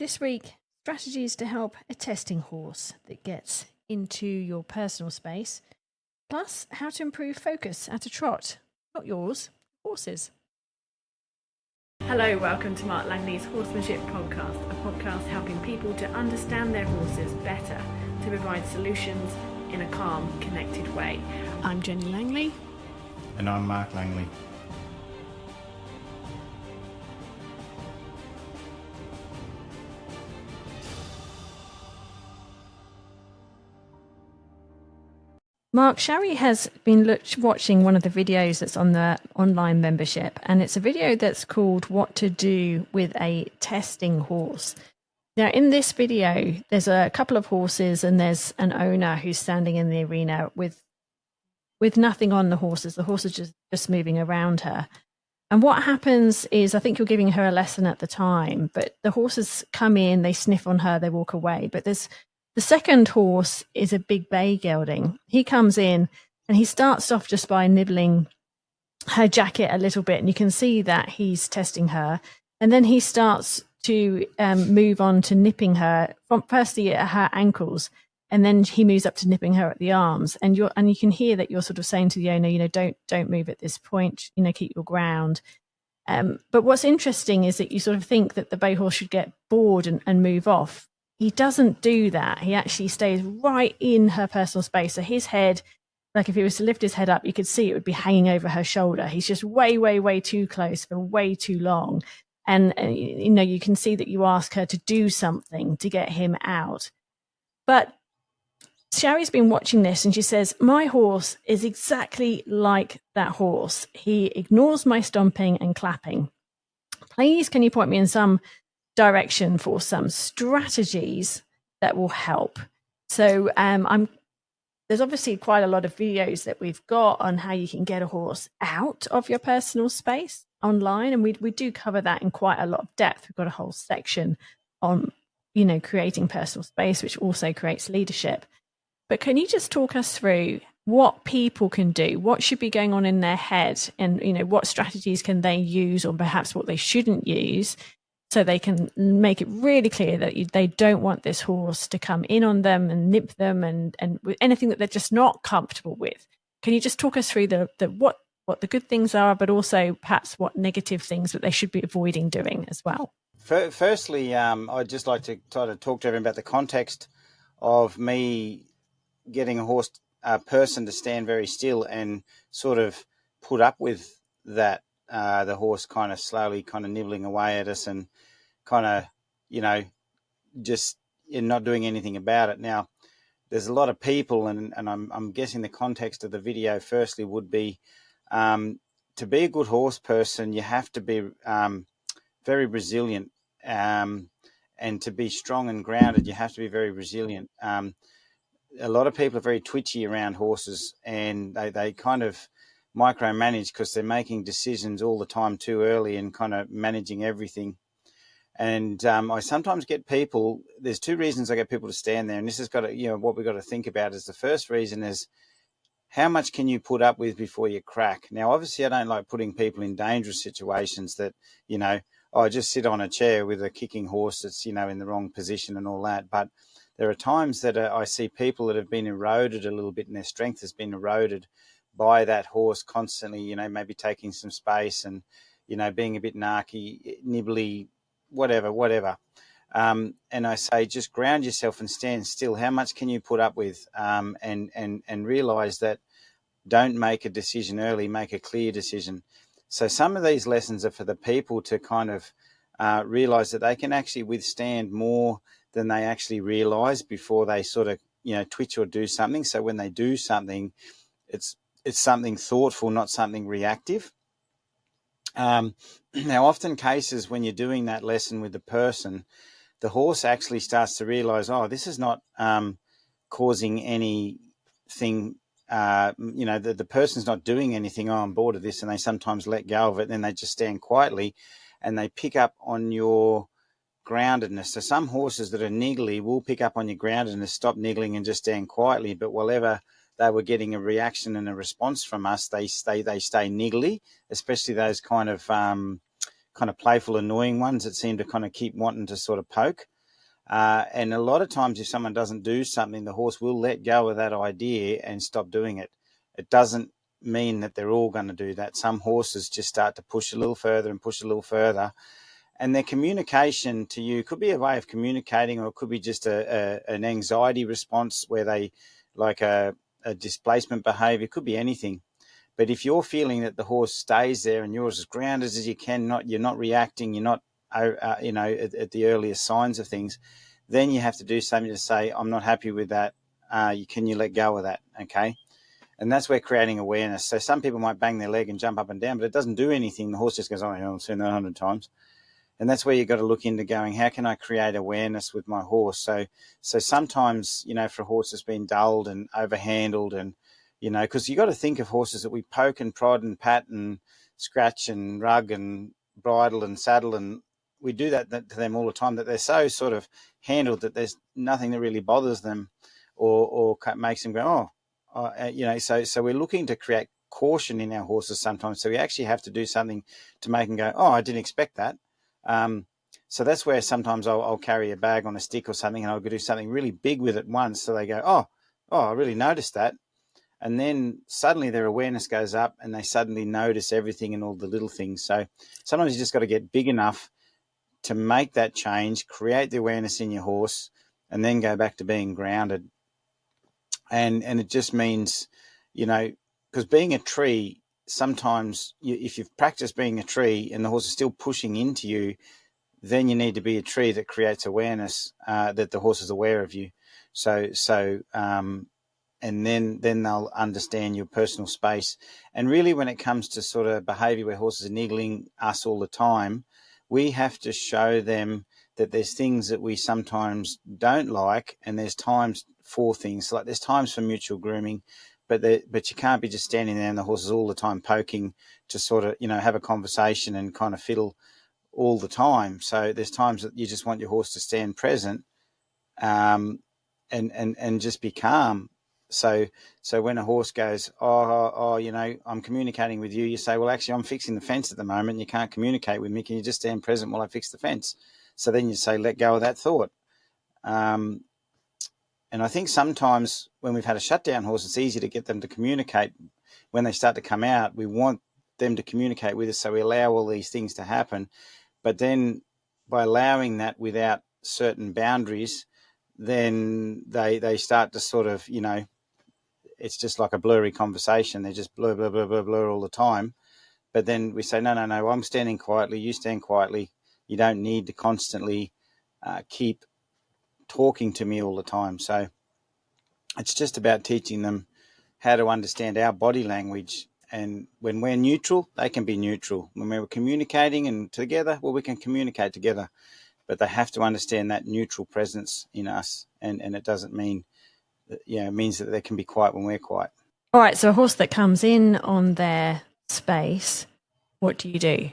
This week, strategies to help a testing horse that gets into your personal space, plus how to improve focus at a trot. Not yours, horses. Hello, welcome to Mark Langley's Horsemanship Podcast, a podcast helping people to understand their horses better, to provide solutions in a calm, connected way. I'm Jenny Langley. And I'm Mark Langley. Mark, Sherry has been watching one of the videos that's on the online membership, and it's a video that's called What to Do with a Testing Horse. Now, in this video, there's a couple of horses and there's an owner who's standing in the arena with nothing on the horses. The horse is just moving around her. And what happens is, I think you're giving her a lesson at the time, but the horses come in, they sniff on her, they walk away. But the second horse is a big bay gelding. He comes in and he starts off just by nibbling her jacket a little bit, and you can see that he's testing her. And then he starts to move on to nipping her, firstly at her ankles, and then he moves up to nipping her at the arms. And you can hear that you're sort of saying to the owner, don't move at this point, keep your ground. But what's interesting is that you sort of think that the bay horse should get bored and move off. He doesn't do that. He actually stays right in her personal space. So his head, like if he was to lift his head up, you could see it would be hanging over her shoulder. He's just way, way, way too close for way too long. And you can see that you ask her to do something to get him out. But Sherry's been watching this and she says, my horse is exactly like that horse. He ignores my stomping and clapping. Please, can you point me in some direction for some strategies that will help? So there's obviously quite a lot of videos that we've got on how you can get a horse out of your personal space online, and we do cover that in quite a lot of depth. We've got a whole section on creating personal space, which also creates leadership. But can you just talk us through what people can do, what should be going on in their head, and what strategies can they use, or perhaps what they shouldn't use, so they can make it really clear that they don't want this horse to come in on them and nip them and anything that they're just not comfortable with. Can you just talk us through what the good things are, but also perhaps what negative things that they should be avoiding doing as well? Firstly, I'd just like to try to talk to everyone about the context of me getting a person to stand very still and sort of put up with that, the horse kind of slowly kind of nibbling away at us and kind of, just not doing anything about it. Now, there's a lot of people, and I'm guessing the context of the video firstly would be to be a good horse person, you have to be very resilient, and to be strong and grounded, you have to be very resilient. A lot of people are very twitchy around horses, and they kind of micromanage because they're making decisions all the time too early and kind of managing everything. And I sometimes get people, there's two reasons I get people to stand there, and this has got to, what we've got to think about is the first reason is how much can you put up with before you crack? Now, obviously, I don't like putting people in dangerous situations that, I just sit on a chair with a kicking horse that's, in the wrong position and all that. But there are times that I see people that have been eroded a little bit and their strength has been eroded by that horse constantly, maybe taking some space and, being a bit narky, nibbly, whatever. And I say, just ground yourself and stand still. How much can you put up with? And realize that don't make a decision early, make a clear decision. So some of these lessons are for the people to kind of realize that they can actually withstand more than they actually realize before they sort of, twitch or do something. So when they do something, it's something thoughtful, not something reactive. Now, often cases when you're doing that lesson with the person, the horse actually starts to realize, this is not causing anything, the person's not doing anything, I'm bored of this, and they sometimes let go of it, and then they just stand quietly and they pick up on your groundedness. So some horses that are niggly will pick up on your groundedness, stop niggling and just stand quietly, but whatever they were getting a reaction and a response from us, they stay niggly, especially those kind of kind of playful, annoying ones that seem to kind of keep wanting to sort of poke. And a lot of times if someone doesn't do something, the horse will let go of that idea and stop doing it. It doesn't mean that they're all going to do that. Some horses just start to push a little further and push a little further. And their communication to you could be a way of communicating, or it could be just an anxiety response where they like a displacement behavior. It could be anything. But if you're feeling that the horse stays there and you're as grounded as you can, you're not reacting, you're not, at the earliest signs of things, then you have to do something to say, I'm not happy with that. Can you let go of that? Okay. And that's where creating awareness. So some people might bang their leg and jump up and down, but it doesn't do anything. The horse just goes, oh, I've seen that 100 times. And that's where you've got to look into going, how can I create awareness with my horse? So sometimes, for a horse that's been dulled and overhandled and, because you got to think of horses that we poke and prod and pat and scratch and rug and bridle and saddle, and we do that to them all the time, that they're so sort of handled that there's nothing that really bothers them or makes them go, so we're looking to create caution in our horses sometimes. So we actually have to do something to make them go, oh, I didn't expect that. So that's where sometimes I'll carry a bag on a stick or something, and I'll do something really big with it once. So they go, oh, I really noticed that. And then suddenly their awareness goes up and they suddenly notice everything and all the little things. So sometimes you just got to get big enough to make that change, create the awareness in your horse, and then go back to being grounded. And it just means, because being a tree, sometimes if you've practiced being a tree and the horse is still pushing into you, then you need to be a tree that creates awareness, that the horse is aware of you. And then they'll understand your personal space. And really, when it comes to sort of behavior where horses are niggling us all the time, we have to show them that there's things that we sometimes don't like, and there's times for things. Like there's times for mutual grooming, but you can't be just standing there and the horse is all the time poking to sort of, have a conversation and kind of fiddle all the time. So there's times that you just want your horse to stand present, and just be calm. So when a horse goes, I'm communicating with you, you say, well, actually, I'm fixing the fence at the moment. You can't communicate with me. Can you just stand present while I fix the fence? So then you say, let go of that thought. And I think sometimes when we've had a shutdown horse, it's easy to get them to communicate. When they start to come out, we want them to communicate with us, so we allow all these things to happen. But then by allowing that without certain boundaries, then they start to sort of, it's just like a blurry conversation. They're just blur, blur, blur, blur, blur all the time. But then we say, no, I'm standing quietly. You stand quietly. You don't need to constantly keep talking to me all the time. So it's just about teaching them how to understand our body language. And when we're neutral, they can be neutral. When we're communicating and together, well, we can communicate together. But they have to understand that neutral presence in us. And it doesn't mean, it means that they can be quiet when we're quiet. All right, so a horse that comes in on their space, what do you do?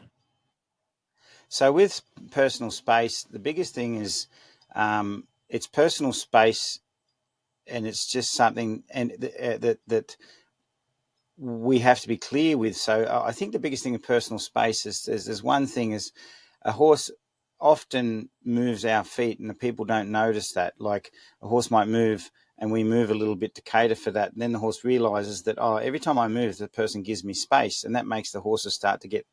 So with personal space, the biggest thing is it's personal space, and it's just something that we have to be clear with. So I think the biggest thing in personal space is there's one thing is a horse often moves our feet, and the people don't notice that. Like a horse might move and we move a little bit to cater for that. And then the horse realizes that, every time I move, the person gives me space. And that makes the horses start to get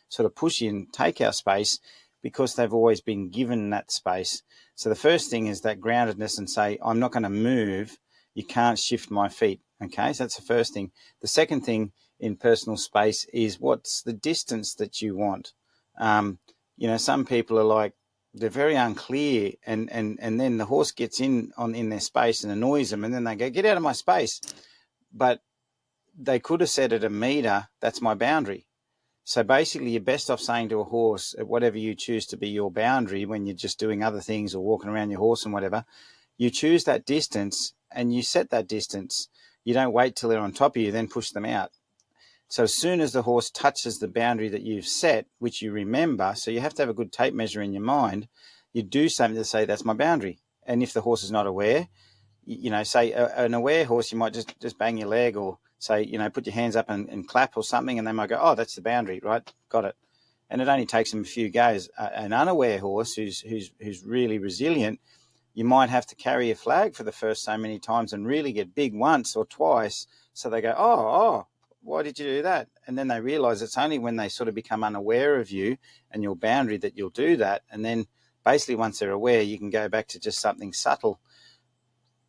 sort of pushy and take our space because they've always been given that space. So the first thing is that groundedness and say, I'm not going to move. You can't shift my feet. Okay, so that's the first thing. The second thing in personal space is what's the distance that you want. Some people are like, they're very unclear, and then the horse gets in their space and annoys them, and then they go, get out of my space. But they could have said at a meter, that's my boundary. So basically you're best off saying to a horse, whatever you choose to be your boundary when you're just doing other things or walking around your horse and whatever, you choose that distance and you set that distance. You don't wait till they're on top of you, then push them out. So as soon as the horse touches the boundary that you've set, which you remember, so you have to have a good tape measure in your mind, you do something to say, that's my boundary. And if the horse is not aware, say an aware horse, you might just bang your leg or say, put your hands up and clap or something, and they might go, oh, that's the boundary, right? Got it. and it only takes them a few goes. An unaware horse who's really resilient, you might have to carry a flag for the first so many times and really get big once or twice, so they go, oh, why did you do that? And then they realize it's only when they sort of become unaware of you and your boundary that you'll do that. And then basically once they're aware, you can go back to just something subtle.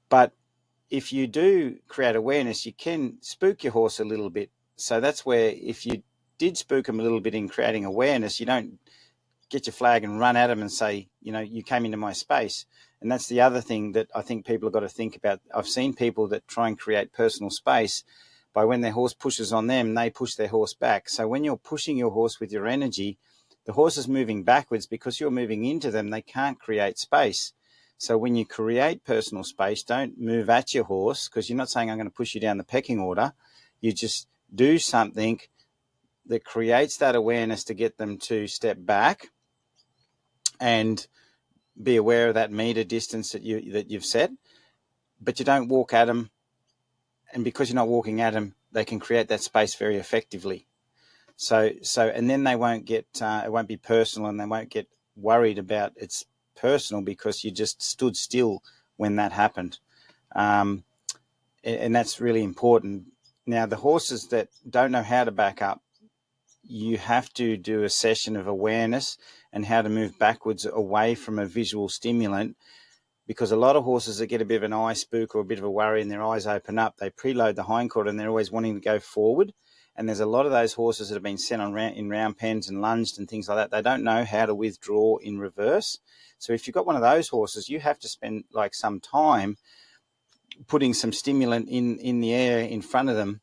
But if you do create awareness, you can spook your horse a little bit. So that's where, if you did spook them a little bit in creating awareness, you don't get your flag and run at them and say, you came into my space. And that's the other thing that I think people have got to think about. I've seen people that try and create personal space by, when their horse pushes on them, they push their horse back. So when you're pushing your horse with your energy, the horse is moving backwards because you're moving into them. They can't create space. So when you create personal space, don't move at your horse, because you're not saying I'm going to push you down the pecking order. You just do something that creates that awareness to get them to step back and be aware of that meter distance that you've set, but you don't walk at them. And because you're not walking at them, they can create that space very effectively. So, and then they won't get, it won't be personal, and they won't get worried about it's personal because you just stood still when that happened. And that's really important. Now, the horses that don't know how to back up, you have to do a session of awareness and how to move backwards away from a visual stimulant, because a lot of horses that get a bit of an eye spook or a bit of a worry and their eyes open up, they preload the hindquarter and they're always wanting to go forward. And there's a lot of those horses that have been sent on in round pens and lunged and things like that. They don't know how to withdraw in reverse. So if you've got one of those horses, you have to spend like some time putting some stimulant in the air in front of them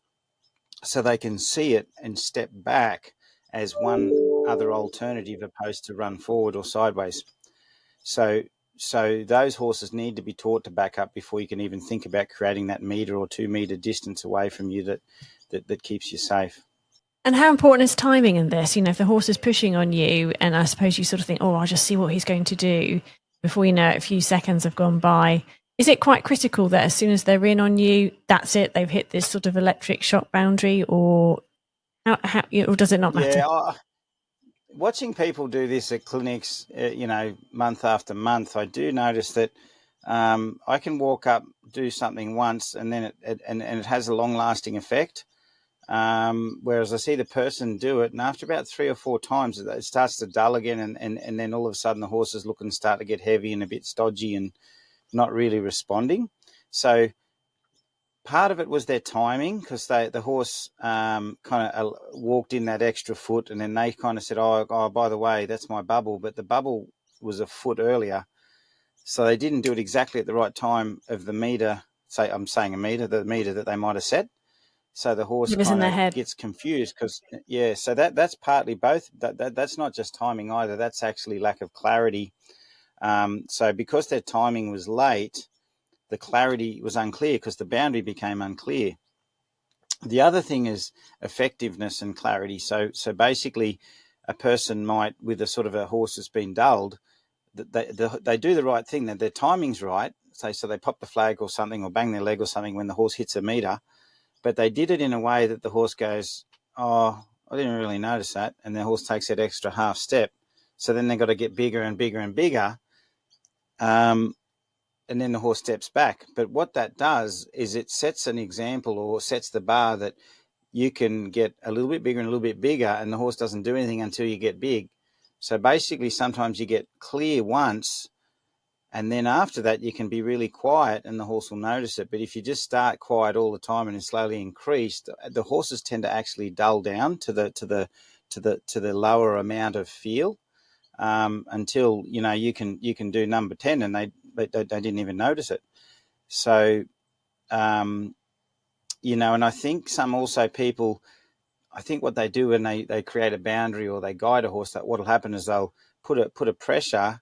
so they can see it and step back as one other alternative, opposed to run forward or sideways. So those horses need to be taught to back up before you can even think about creating that meter or 2 meter distance away from you that keeps you safe. And how important is timing in this? If the horse is pushing on you, and I suppose you sort of think, oh, I'll just see what he's going to do, before you know it, a few seconds have gone by. Is it quite critical that as soon as they're in on you, that's it, they've hit this sort of electric shock boundary, or how or does it not matter? Yeah, watching people do this at clinics, month after month, I do notice that I can walk up, do something once, and then it has a long-lasting effect. Whereas I see the person do it, and after about 3 or 4 times, it starts to dull again, and then all of a sudden the horses look and start to get heavy and a bit stodgy and not really responding. So part of it was their timing, because the horse kind of walked in that extra foot, and then they kind of said, oh, by the way, that's my bubble. But the bubble was a foot earlier. So they didn't do it exactly at the right time of the meter. I'm saying a meter, the meter that they might have set. So the horse kind of gets confused because, so that's partly both. That's not just timing either. That's actually lack of clarity. So because their timing was late, the clarity was unclear because the boundary became unclear. The other thing is effectiveness and clarity. So basically a person might, with a sort of a horse that's been dulled, they do the right thing, that their timing's right. So they pop the flag or something, or bang their leg or something when the horse hits a meter, but they did it in a way that the horse goes, oh, I didn't really notice that. And the horse takes that extra half step. So then they've got to get bigger and bigger and bigger. And then the horse steps back. But what that does is it sets an example, or sets the bar, that you can get a little bit bigger and a little bit bigger, and the horse doesn't do anything until you get big. So basically sometimes you get clear once, and then after that you can be really quiet and the horse will notice it. But if you just start quiet all the time and then slowly increase, the horses tend to actually dull down to the lower amount of feel, until you can do number 10 and they didn't even notice it. So and I think people, I think what they do when they create a boundary or they guide a horse, that what'll happen is they'll put a pressure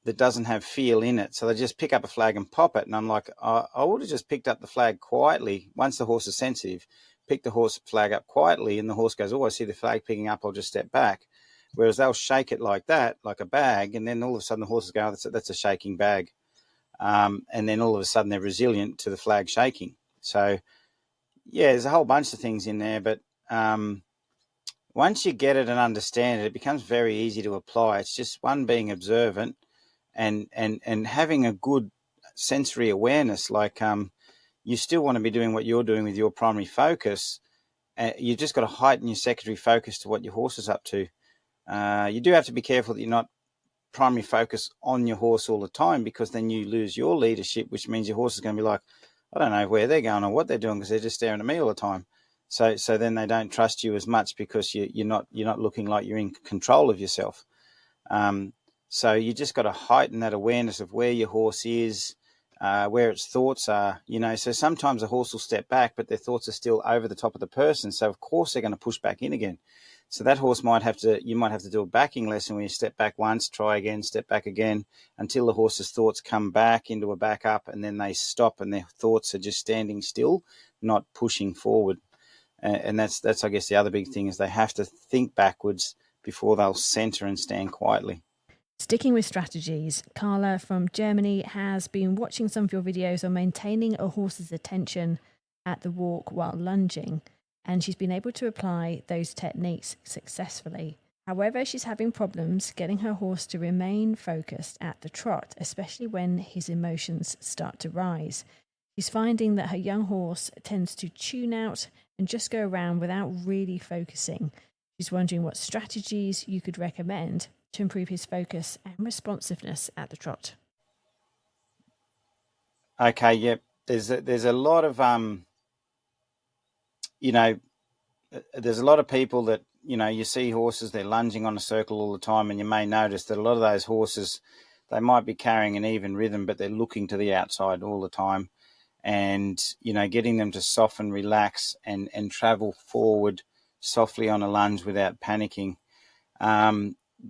that doesn't have feel in it. So they just pick up a flag and pop it. And I'm like, I would have just picked up the flag quietly. Once the horse is sensitive, pick the horse flag up quietly, and the horse goes, oh, I see the flag picking up, I'll just step back. Whereas they'll shake it like that, like a bag, and then all of a sudden the horses go, oh, that's a shaking bag. And then all of a sudden they're resilient to the flag shaking. So, yeah, there's a whole bunch of things in there, but once you get it and understand it, it becomes very easy to apply. It's just one, being observant and having a good sensory awareness. Like you still want to be doing what you're doing with your primary focus. You've just got to heighten your secondary focus to what your horse is up to. You do have to be careful that you're not primary focus on your horse all the time, because then you lose your leadership, which means your horse is going to be like, I don't know where they're going or what they're doing because they're just staring at me all the time. So then they don't trust you as much because you're not looking like you're in control of yourself. So you just got to heighten that awareness of where your horse is, where its thoughts are. So sometimes a horse will step back, but their thoughts are still over the top of the person. So of course they're going to push back in again. So that horse you might have to do a backing lesson where you step back once, try again, step back again, until the horse's thoughts come back into a back up, and then they stop and their thoughts are just standing still, not pushing forward. And that's I guess the other big thing is they have to think backwards before they'll center and stand quietly. Sticking with strategies, Carla from Germany has been watching some of your videos on maintaining a horse's attention at the walk while lunging, and she's been able to apply those techniques successfully. However, she's having problems getting her horse to remain focused at the trot, especially when his emotions start to rise. She's finding that her young horse tends to tune out and just go around without really focusing. She's wondering what strategies you could recommend to improve his focus and responsiveness at the trot. Okay, yep. There's a lot of there's a lot of people that you see horses, they're lunging on a circle all the time, and you may notice that a lot of those horses, they might be carrying an even rhythm, but they're looking to the outside all the time. And getting them to soften, relax, and travel forward softly on a lunge without panicking.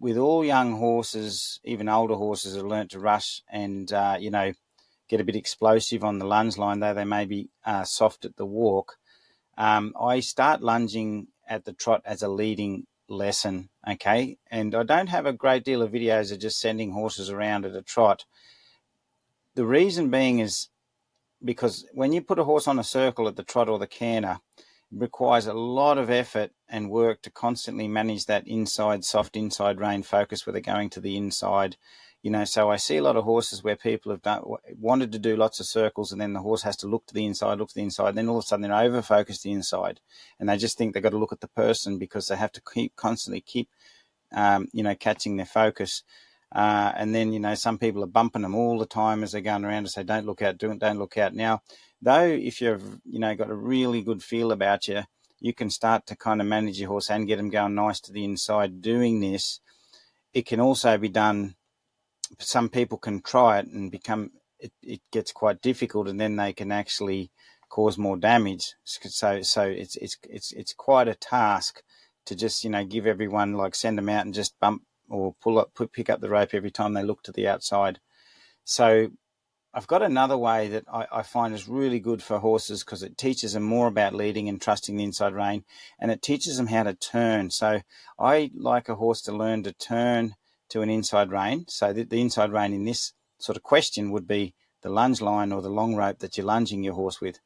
With all young horses, even older horses have learnt to rush and get a bit explosive on the lunge line, though they may be soft at the walk. I start lunging at the trot as a leading lesson, okay? And I don't have a great deal of videos of just sending horses around at a trot. The reason being is because when you put a horse on a circle at the trot or the canter, it requires a lot of effort and work to constantly manage that soft inside rein focus where they're going to the inside. So I see a lot of horses where people have wanted to do lots of circles, and then the horse has to look to the inside, and then all of a sudden they're over-focused the inside, and they just think they've got to look at the person because they have to constantly keep catching their focus. And then, some people are bumping them all the time as they're going around to say, don't look out, don't look out. Now, though, if you've, got a really good feel about you, you can start to kind of manage your horse and get them going nice to the inside doing this. It can also be done. Some people can try it and it gets quite difficult, and then they can actually cause more damage. So it's quite a task to just, give everyone, like send them out and just bump or pick up the rope every time they look to the outside. So I've got another way that I find is really good for horses, because it teaches them more about leading and trusting the inside rein, and it teaches them how to turn. So I like a horse to learn to turn to an inside rein. So the inside rein in this sort of question would be the lunge line or the long rope that you're lunging your horse with.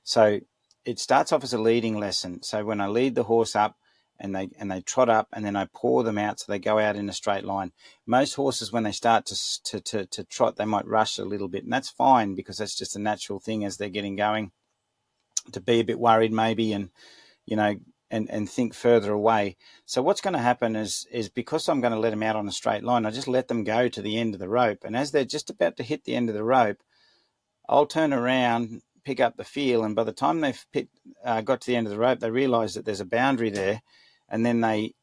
So it starts off as a leading lesson. So when I lead the horse up, and they trot up, and then I pour them out so they go out in a straight line. Most horses, when they start to trot, they might rush a little bit, and that's fine, because that's just a natural thing as they're getting going, to be a bit worried maybe, and and think further away. So what's going to happen is because I'm going to let them out on a straight line, I just let them go to the end of the rope, and as they're just about to hit the end of the rope, I'll turn around, pick up the feel, and by the time they've got to the end of the rope, they realise that there's a boundary there. And then they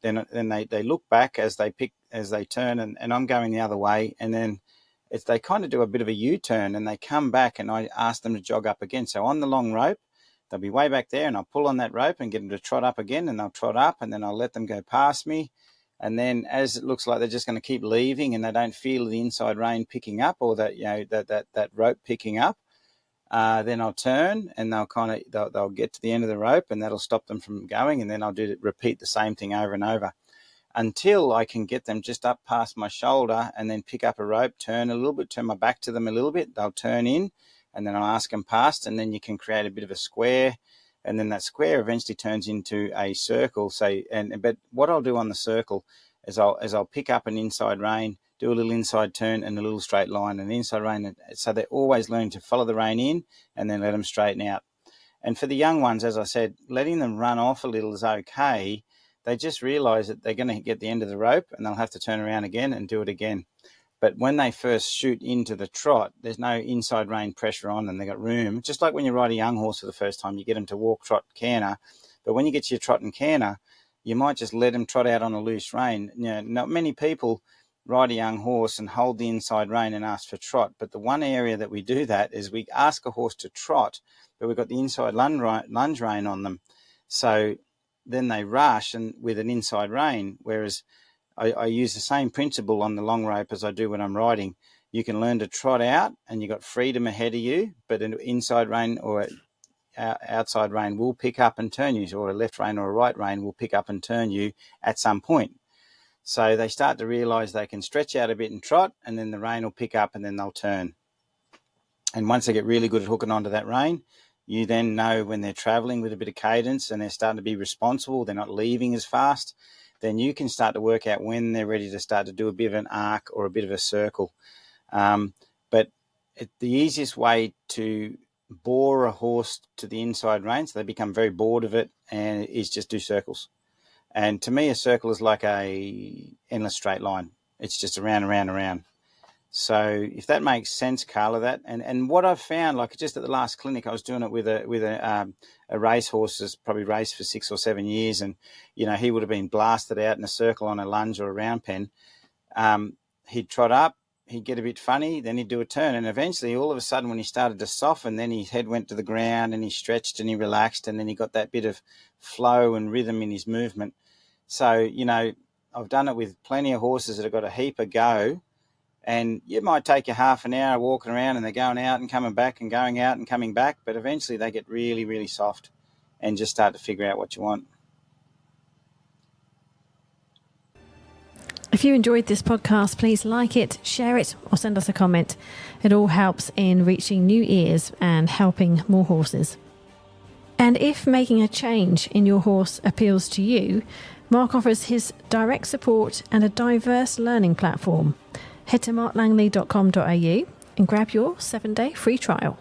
look back as they turn, and I'm going the other way, and then they kind of do a bit of a U-turn, and they come back, and I ask them to jog up again. So on the long rope, they'll be way back there, and I'll pull on that rope and get them to trot up again, and they'll trot up, and then I'll let them go past me. And then as it looks like they're just going to keep leaving, and they don't feel the inside rein picking up, or that that rope picking up, then I'll turn, and they'll get to the end of the rope, and that'll stop them from going, and then I'll repeat the same thing over and over until I can get them just up past my shoulder, and then pick up a rope, turn a little bit, turn my back to them a little bit, they'll turn in, and then I'll ask them past, and then you can create a bit of a square, and then that square eventually turns into a circle. But what I'll do on the circle is I'll pick up an inside rein, do a little inside turn and a little straight line, and inside rein. So they're always learning to follow the rein in and then let them straighten out. And for the young ones, as I said, letting them run off a little is okay. They just realise that they're going to get the end of the rope and they'll have to turn around again and do it again. But when they first shoot into the trot, there's no inside rein pressure on them. They've got room. Just like when you ride a young horse for the first time, you get them to walk, trot, canter. But when you get to your trot and canter, you might just let them trot out on a loose rein. Not many people ride a young horse and hold the inside rein and ask for trot. But the one area that we do that is we ask a horse to trot, but we've got the inside lunge rein on them. So then they rush and with an inside rein, whereas I use the same principle on the long rope as I do when I'm riding. You can learn to trot out and you've got freedom ahead of you, but an inside rein or outside rein will pick up and turn you, or a left rein or a right rein will pick up and turn you at some point. So they start to realise they can stretch out a bit and trot, and then the rein will pick up and then they'll turn. And once they get really good at hooking onto that rein, you then know when they're travelling with a bit of cadence and they're starting to be responsible, they're not leaving as fast, then you can start to work out when they're ready to start to do a bit of an arc or a bit of a circle. But the easiest way to bore a horse to the inside rein, so they become very bored of it, and is just do circles. And to me, a circle is like a endless straight line. It's just around, around, around. So if that makes sense, Carla, that and what I've found, like just at the last clinic, I was doing it with a racehorse that's probably raced for 6 or 7 years, and he would have been blasted out in a circle on a lunge or a round pen. He'd trot up, he'd get a bit funny, then he'd do a turn, and eventually, all of a sudden, when he started to soften, then his head went to the ground, and he stretched and he relaxed, and then he got that bit of flow and rhythm in his movement. So I've done it with plenty of horses that have got a heap of go. And it might take you half an hour walking around and they're going out and coming back and going out and coming back. But eventually they get really, really soft and just start to figure out what you want. If you enjoyed this podcast, please like it, share it, or send us a comment. It all helps in reaching new ears and helping more horses. And if making a change in your horse appeals to you, Mark offers his direct support and a diverse learning platform. Head to marklangley.com.au and grab your 7-day free trial.